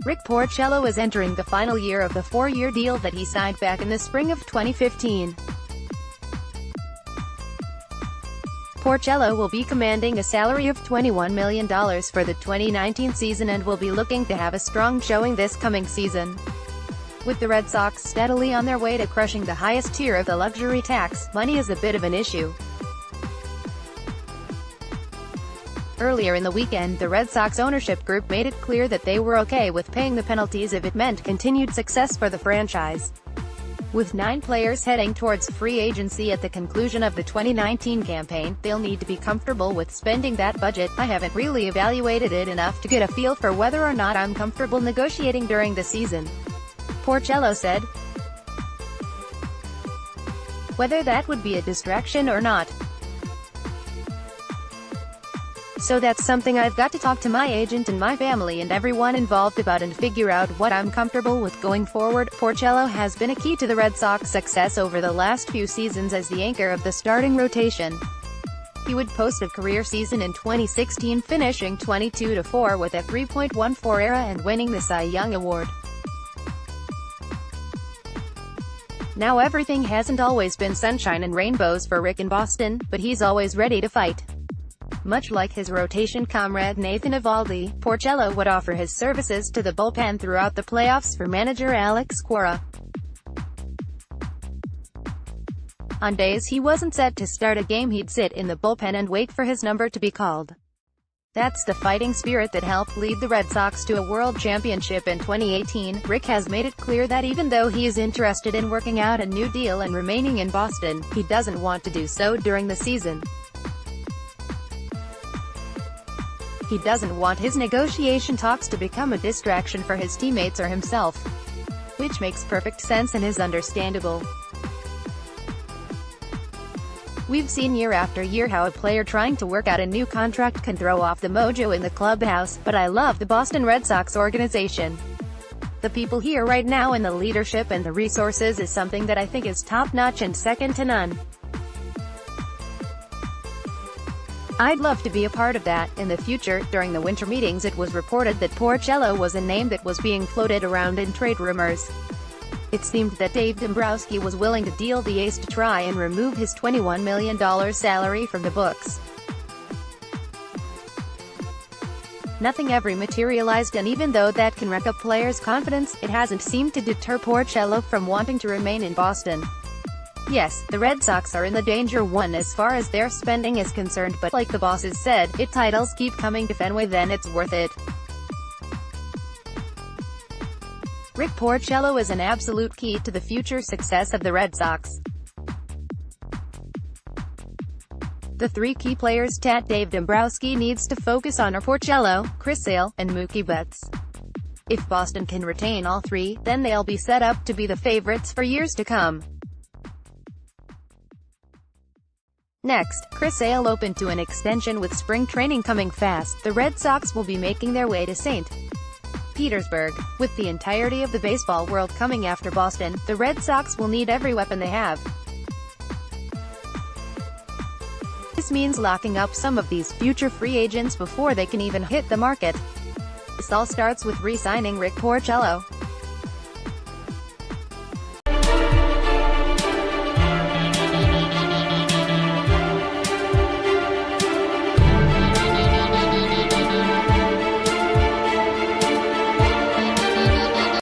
Rick Porcello is entering the final year of the 4-year deal that he signed back in the spring of 2015. Porcello will be commanding a salary of $21 million for the 2019 season and will be looking to have a strong showing this coming season. With the Red Sox steadily on their way to crushing the highest tier of the luxury tax, money is a bit of an issue. Earlier in the weekend, the Red Sox ownership group made it clear that they were okay with paying the penalties if it meant continued success for the franchise. With 9 players heading towards free agency at the conclusion of the 2019 campaign, they'll need to be comfortable with spending that budget. I haven't really evaluated it enough to get a feel for whether or not I'm comfortable negotiating during the season, Porcello said. Whether that would be a distraction or not. So that's something I've got to talk to my agent and my family and everyone involved about and figure out what I'm comfortable with going forward. Porcello has been a key to the Red Sox success over the last few seasons as the anchor of the starting rotation. He would post a career season in 2016, finishing 22-4 with a 3.14 ERA and winning the Cy Young Award. Now everything hasn't always been sunshine and rainbows for Rick in Boston, but he's always ready to fight. Much like his rotation comrade Nathan Eovaldi, Porcello would offer his services to the bullpen throughout the playoffs for manager Alex Cora. On days he wasn't set to start a game, he'd sit in the bullpen and wait for his number to be called. That's the fighting spirit that helped lead the Red Sox to a world championship in 2018. Rick has made it clear that even though he is interested in working out a new deal and remaining in Boston, he doesn't want to do so during the season. He doesn't want his negotiation talks to become a distraction for his teammates or himself. Which makes perfect sense and is understandable. We've seen year after year how a player trying to work out a new contract can throw off the mojo in the clubhouse, but I love the Boston Red Sox organization. The people here right now and the leadership and the resources is something that I think is top-notch and second to none. I'd love to be a part of that in the future. During the winter meetings, it was reported that Porcello was a name that was being floated around in trade rumors. It seemed that Dave Dombrowski was willing to deal the ace to try and remove his $21 million salary from the books. Nothing ever materialized, and even though that can wreck a player's confidence, it hasn't seemed to deter Porcello from wanting to remain in Boston. Yes, the Red Sox are in the danger one as far as their spending is concerned, but like the bosses said, if titles keep coming to Fenway then it's worth it. Rick Porcello is an absolute key to the future success of the Red Sox. The 3 key players Dave Dombrowski needs to focus on are Porcello, Chris Sale, and Mookie Betts. If Boston can retain all 3, then they'll be set up to be the favorites for years to come. Next, Chris Sale open to an extension with spring training coming fast. The Red Sox will be making their way to St. Petersburg. With the entirety of the baseball world coming after Boston, the Red Sox will need every weapon they have. This means locking up some of these future free agents before they can even hit the market. This all starts with re-signing Rick Porcello.